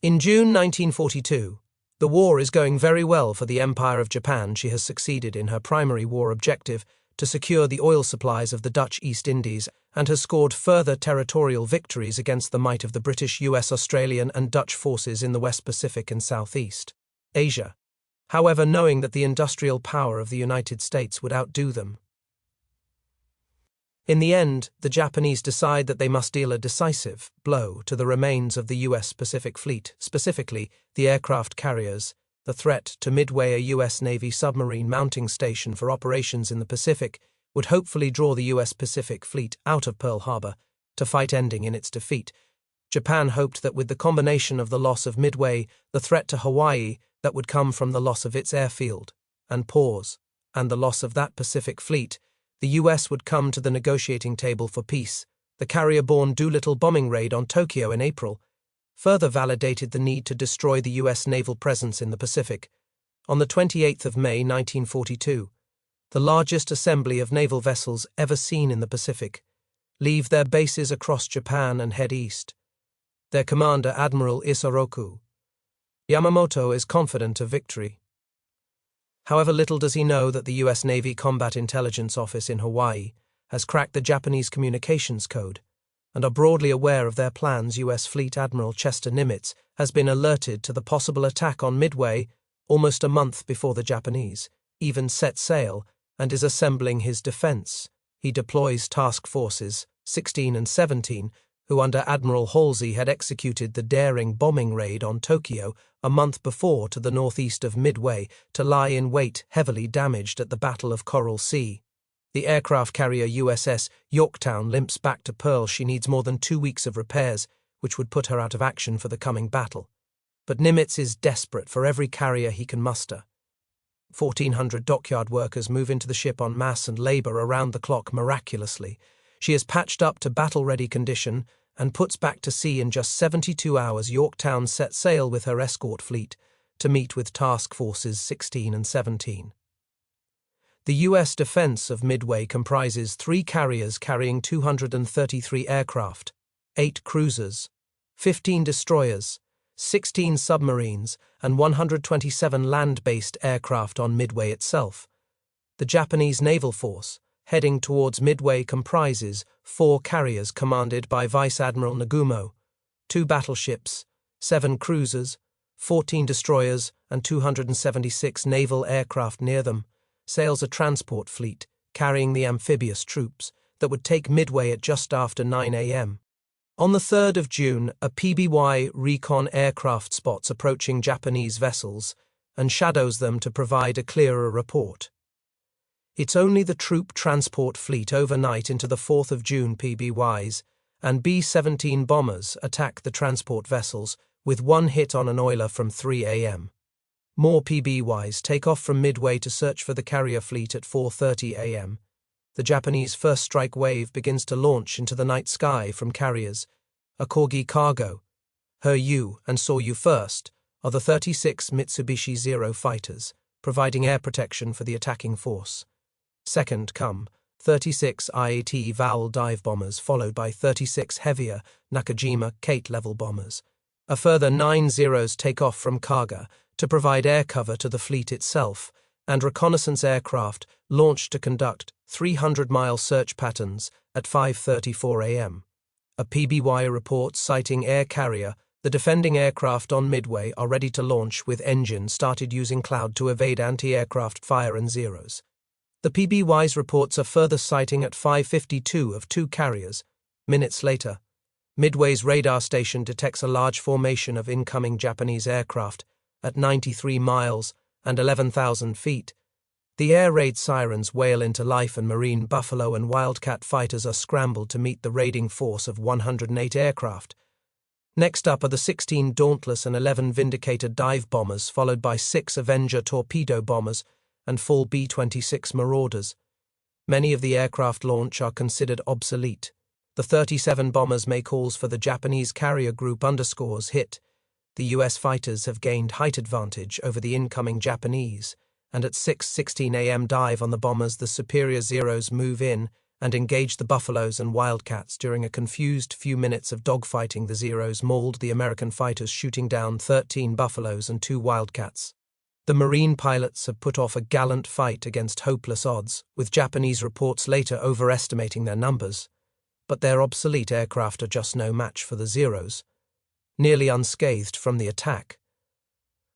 In June 1942, the war is going very well for the Empire of Japan. She has succeeded in her primary war objective to secure the oil supplies of the Dutch East Indies and has scored further territorial victories against the might of the British, US, Australian and Dutch forces in the West Pacific and Southeast Asia. However, knowing that the industrial power of the United States would outdo them, in the end, the Japanese decide that they must deal a decisive blow to the remains of the US Pacific Fleet, specifically the aircraft carriers. The threat to Midway, a US Navy submarine mounting station for operations in the Pacific, would hopefully draw the US Pacific Fleet out of Pearl Harbor, to fight ending in its defeat. Japan hoped that with the combination of the loss of Midway, the threat to Hawaii that would come from the loss of its airfield, and the loss of that Pacific Fleet, the US would come to the negotiating table for peace. The carrier-borne Doolittle bombing raid on Tokyo in April further validated the need to destroy the US naval presence in the Pacific. On the 28th of May 1942, the largest assembly of naval vessels ever seen in the Pacific leave their bases across Japan and head east. Their commander, Admiral Isoroku Yamamoto, is confident of victory. However, little does he know that the US Navy Combat Intelligence Office in Hawaii has cracked the Japanese communications code and are broadly aware of their plans. US Fleet Admiral Chester Nimitz has been alerted to the possible attack on Midway almost a month before the Japanese even set sail and is assembling his defense. He deploys Task Forces 16 and 17, who under Admiral Halsey had executed the daring bombing raid on Tokyo a month before to the northeast of Midway, to lie in wait, heavily damaged at the Battle of Coral Sea. The aircraft carrier USS Yorktown limps back to Pearl. She needs more than 2 weeks of repairs, which would put her out of action for the coming battle. But Nimitz is desperate for every carrier he can muster. 1,400 dockyard workers move into the ship en masse and labor around the clock miraculously. She is patched up to battle-ready condition and puts back to sea in just 72 hours. Yorktown set sail with her escort fleet to meet with Task Forces 16 and 17. The U.S. defense of Midway comprises 3 carriers carrying 233 aircraft, 8 cruisers, 15 destroyers, 16 submarines, and 127 land-based aircraft on Midway itself. The Japanese naval force, heading towards Midway, comprises 4 carriers commanded by Vice Admiral Nagumo, 2 battleships, 7 cruisers, 14 destroyers, and 276 naval aircraft. Near them sails a transport fleet carrying the amphibious troops that would take Midway at just after 9 a.m. On the 3rd of June, a PBY recon aircraft spots approaching Japanese vessels and shadows them to provide a clearer report. It's only the troop transport fleet overnight into the 4th of June. PBYs and B-17 bombers attack the transport vessels with 1 hit on an oiler from 3 a.m. More PBYs take off from Midway to search for the carrier fleet at 4:30 a.m. The Japanese first strike wave begins to launch into the night sky from carriers. Akagi cargo, hiryu and soryu. First are the 36 Mitsubishi Zero fighters, providing air protection for the attacking force. Second come 36 IAT Val dive bombers, followed by 36 heavier Nakajima Kate-level bombers. A further 9 Zeros take off from Kaga to provide air cover to the fleet itself, and reconnaissance aircraft launched to conduct 300-mile search patterns at 5:34 a.m. A PBY reports citing air carrier. The defending aircraft on Midway are ready to launch with engines started using cloud to evade anti-aircraft fire and Zeros. The PBY's reports a further sighting at 5:52 of 2 carriers. Minutes later, Midway's radar station detects a large formation of incoming Japanese aircraft at 93 miles and 11,000 feet. The air raid sirens wail into life, and Marine Buffalo and Wildcat fighters are scrambled to meet the raiding force of 108 aircraft. Next up are the 16 Dauntless and 11 Vindicator dive bombers, followed by 6 Avenger torpedo bombers and full B-26 Marauders. Many of the aircraft launch are considered obsolete. The 37 bombers make calls for the Japanese carrier group _hit. The US fighters have gained height advantage over the incoming Japanese, and at 6:16 a.m. dive on the bombers, the superior Zeros move in and engaged the Buffaloes and Wildcats. During a confused few minutes of dogfighting, the Zeros mauled the American fighters, shooting down 13 Buffaloes and 2 Wildcats. The Marine pilots have put off a gallant fight against hopeless odds, with Japanese reports later overestimating their numbers. But their obsolete aircraft are just no match for the Zeros. Nearly unscathed from the attack,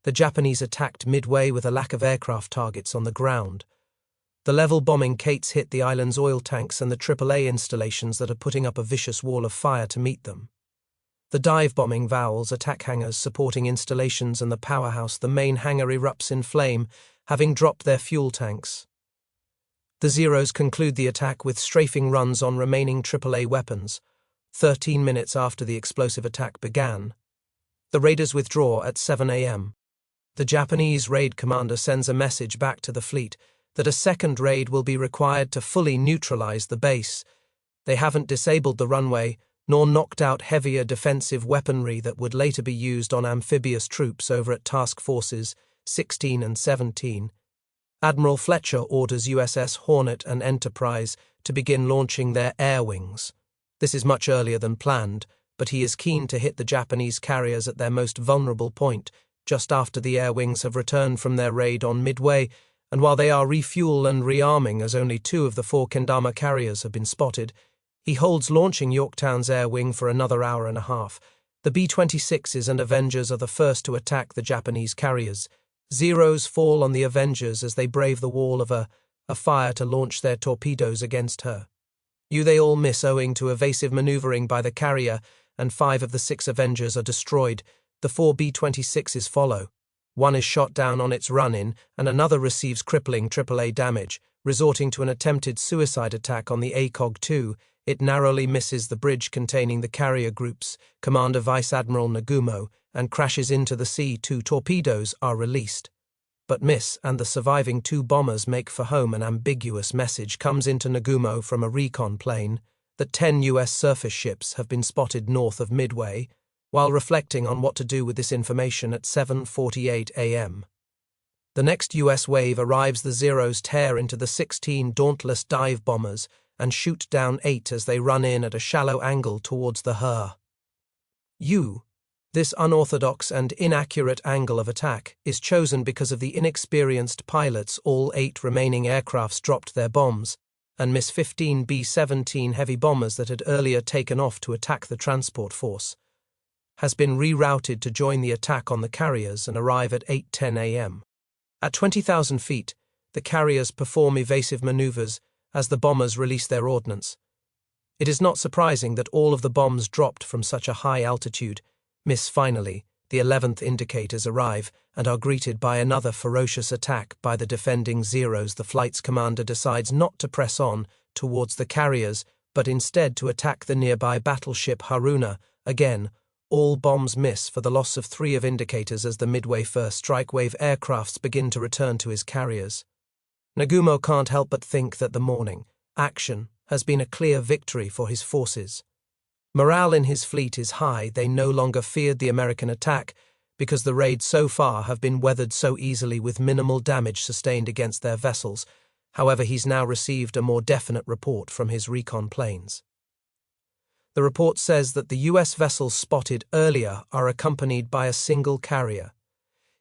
the Japanese attacked Midway with a lack of aircraft targets on the ground. The level bombing Kates hit the island's oil tanks and the AAA installations that are putting up a vicious wall of fire to meet them. The dive bombing Vowels attack hangars supporting installations and the powerhouse. The main hangar erupts in flame, having dropped their fuel tanks. The Zeros conclude the attack with strafing runs on remaining AAA weapons. 13 minutes after the explosive attack began, the raiders withdraw at 7 a.m. The Japanese raid commander sends a message back to the fleet that a second raid will be required to fully neutralize the base. They haven't disabled the runway, nor knocked out heavier defensive weaponry that would later be used on amphibious troops over at Task Forces 16 and 17. Admiral Fletcher orders USS Hornet and Enterprise to begin launching their air wings. This is much earlier than planned, but he is keen to hit the Japanese carriers at their most vulnerable point, just after the air wings have returned from their raid on Midway, and while they are refuel and rearming as only 2 of the 4 Kendama carriers have been spotted. He holds launching Yorktown's air wing for another hour and a half. The B-26s and Avengers are the first to attack the Japanese carriers. Zeros fall on the Avengers as they brave the wall of a fire to launch their torpedoes against her. They all miss owing to evasive maneuvering by the carrier, and 5 of the 6 Avengers are destroyed. The 4 B-26s follow. 1 is shot down on its run-in, and another receives crippling AAA damage. Resorting to an attempted suicide attack on the akagi, it narrowly misses the bridge containing the carrier group's Commander Vice Admiral Nagumo and crashes into the sea. 2 torpedoes are released, but miss, and the surviving 2 bombers make for home. An ambiguous message comes into Nagumo from a recon plane that 10 U.S. surface ships have been spotted north of Midway. While reflecting on what to do with this information at 7:48 a.m. the next U.S. wave arrives. The Zeros tear into the 16 Dauntless dive bombers and shoot down 8 as they run in at a shallow angle towards the hiryu. This unorthodox and inaccurate angle of attack is chosen because of the inexperienced pilots. All 8 remaining aircrafts dropped their bombs and miss 15 B-17 heavy bombers that had earlier taken off to attack the transport force. Has been rerouted to join the attack on the carriers and arrive at 8:10 a.m. At 20,000 feet, the carriers perform evasive maneuvers as the bombers release their ordnance. It is not surprising that all of the bombs dropped from such a high altitude miss. Finally, the 11th indicators arrive and are greeted by another ferocious attack by the defending Zeros. The flight's commander decides not to press on towards the carriers, but instead to attack the nearby battleship Haruna. Again, all bombs miss for the loss of 3 of indicators as the Midway first strike wave aircrafts begin to return to his carriers. Nagumo can't help but think that the morning action has been a clear victory for his forces. Morale in his fleet is high. They no longer feared the American attack because the raids so far have been weathered so easily with minimal damage sustained against their vessels. However, he's now received a more definite report from his recon planes. The report says that the U.S. vessels spotted earlier are accompanied by a single carrier.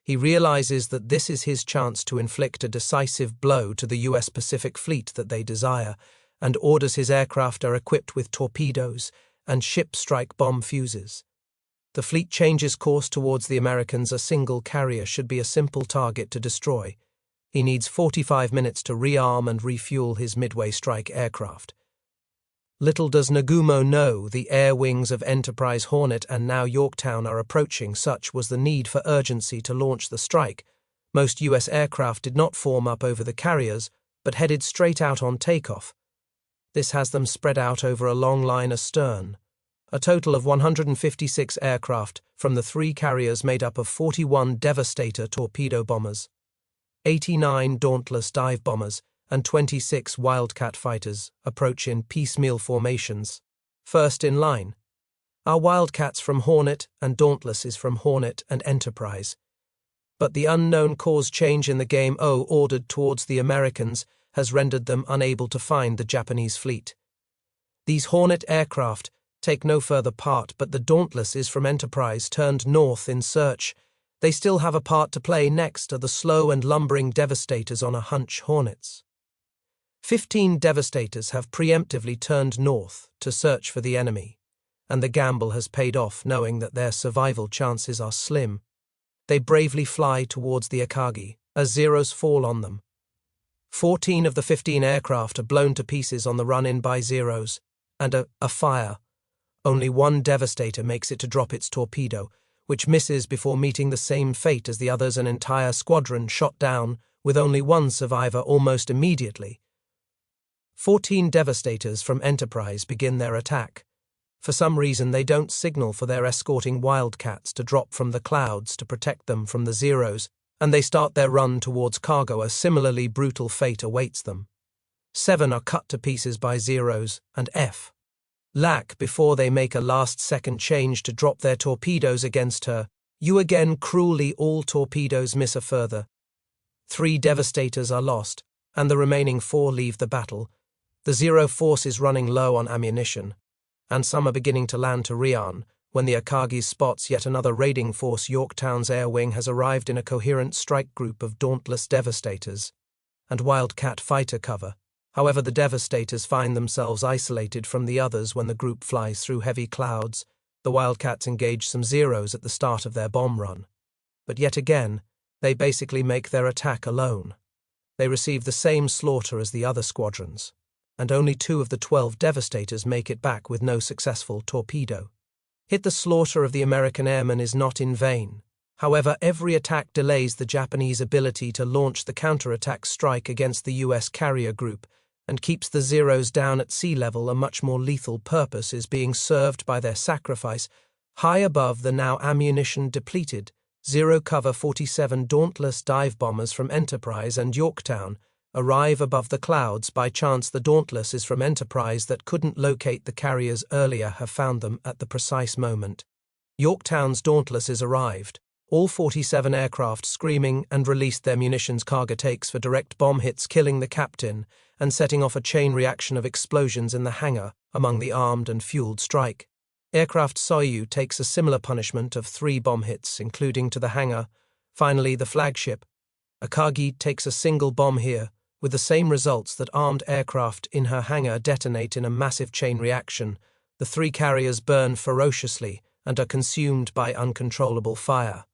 He realizes that this is his chance to inflict a decisive blow to the U.S. Pacific Fleet that they desire, and orders his aircraft are equipped with torpedoes and ship strike bomb fuses. The fleet changes course towards the Americans. A single carrier should be a simple target to destroy. He needs 45 minutes to rearm and refuel his Midway strike aircraft. Little does Nagumo know the air wings of Enterprise, Hornet, and now Yorktown are approaching. Such was the need for urgency to launch the strike. Most U.S. aircraft did not form up over the carriers, but headed straight out on takeoff. This has them spread out over a long line astern. A total of 156 aircraft from the 3 carriers made up of 41 Devastator torpedo bombers, 89 Dauntless dive bombers, and 26 Wildcat fighters approach in piecemeal formations. First in line are Wildcats from Hornet and Dauntlesses from Hornet and Enterprise. But the unknown cause change in the game ordered towards the Americans has rendered them unable to find the Japanese fleet. These Hornet aircraft take no further part, but the Dauntless is from Enterprise turned north in search. They still have a part to play. Next are the slow and lumbering Devastators on a hunch Hornets. 15 Devastators have preemptively turned north to search for the enemy, and the gamble has paid off, knowing that their survival chances are slim. They bravely fly towards the Akagi, as Zeros fall on them. 14 of the 15 aircraft are blown to pieces on the run-in by Zeros, and a fire. Only one Devastator makes it to drop its torpedo, which misses before meeting the same fate as the others. An entire squadron shot down, with only one survivor almost immediately. 14 Devastators from Enterprise begin their attack. For some reason, they don't signal for their escorting Wildcats to drop from the clouds to protect them from the Zeros, and they start their run towards cargo. A similarly brutal fate awaits them. 7 are cut to pieces by Zeros and Lack before they make a last-second change to drop their torpedoes against her. You again cruelly, all torpedoes miss a further. 3 Devastators are lost, and the remaining 4 leave the battle. The Zero force is running low on ammunition, and some are beginning to land to Rian, when the Akagi spots yet another raiding force. Yorktown's air wing has arrived in a coherent strike group of Dauntless Devastators and Wildcat fighter cover. However, the Devastators find themselves isolated from the others when the group flies through heavy clouds. The Wildcats engage some Zeros at the start of their bomb run. But yet again, they basically make their attack alone. They receive the same slaughter as the other squadrons, and only 2 of the 12 Devastators make it back with no successful torpedo. The slaughter of the American airmen is not in vain. However, every attack delays the Japanese ability to launch the counterattack strike against the US carrier group, and keeps the Zeros down at sea level. A much more lethal purpose is being served by their sacrifice. High above the now ammunition-depleted, Zero Cover 47 Dauntless dive bombers from Enterprise and Yorktown arrive above the clouds. By chance, the Dauntless is from Enterprise that couldn't locate the carriers earlier have found them at the precise moment. Yorktown's Dauntless is arrived, all 47 aircraft screaming, and released their munitions. Kaga takes for direct bomb hits, killing the captain and setting off a chain reaction of explosions in the hangar among the armed and fueled strike. Aircraft Soryu takes a similar punishment of 3 bomb hits, including to the hangar. Finally, the flagship Akagi takes a single bomb here, with the same results. That armed aircraft in her hangar detonate in a massive chain reaction. The 3 carriers burn ferociously and are consumed by uncontrollable fire.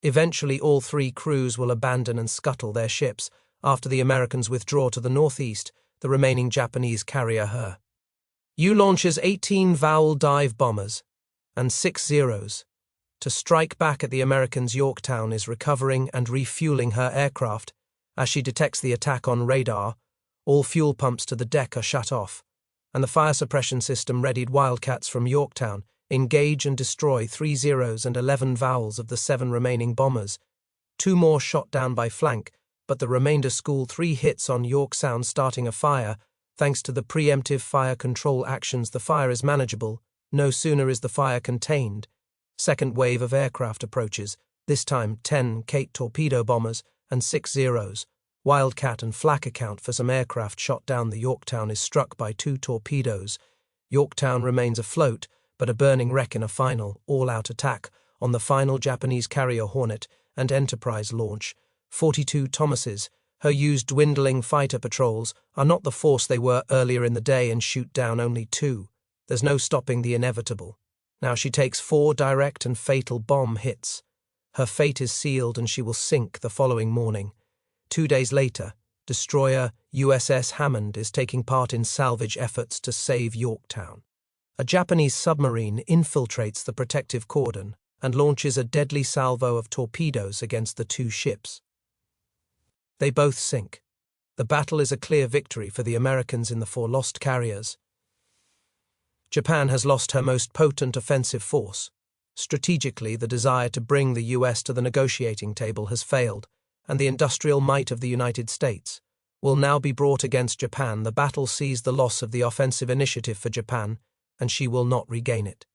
Eventually, all 3 crews will abandon and scuttle their ships. After the Americans withdraw to the northeast, the remaining Japanese carrier hiryu launches 18 Vowel dive bombers and 6 Zeros to strike back at the Americans. Yorktown is recovering and refueling her aircraft. As she detects the attack on radar, all fuel pumps to the deck are shut off, and the fire suppression system readied. Wildcats from Yorktown engage and destroy 3 Zeros and 11 Vowels of the 7 remaining bombers. 2 more shot down by flank, but the remainder school 3 hits on Yorktown, starting a fire. Thanks to the preemptive fire control actions, the fire is manageable. No sooner is the fire contained, second wave of aircraft approaches, this time 10 Kate torpedo bombers and 6 Zeros. Wildcat and flak account for some aircraft shot down. The Yorktown is struck by 2 torpedoes. Yorktown remains afloat, but a burning wreck in a final, all-out attack on the final Japanese carrier Hornet and Enterprise launch. 42 Thomases, her used dwindling fighter patrols, are not the force they were earlier in the day and shoot down only 2. There's no stopping the inevitable. Now she takes 4 direct and fatal bomb hits. Her fate is sealed and she will sink the following morning. 2 days later, destroyer USS Hammond is taking part in salvage efforts to save Yorktown. A Japanese submarine infiltrates the protective cordon and launches a deadly salvo of torpedoes against the 2 ships. They both sink. The battle is a clear victory for the Americans in the 4 lost carriers. Japan has lost her most potent offensive force. Strategically, the desire to bring the US to the negotiating table has failed, and the industrial might of the United States will now be brought against Japan. The battle sees the loss of the offensive initiative for Japan, and she will not regain it.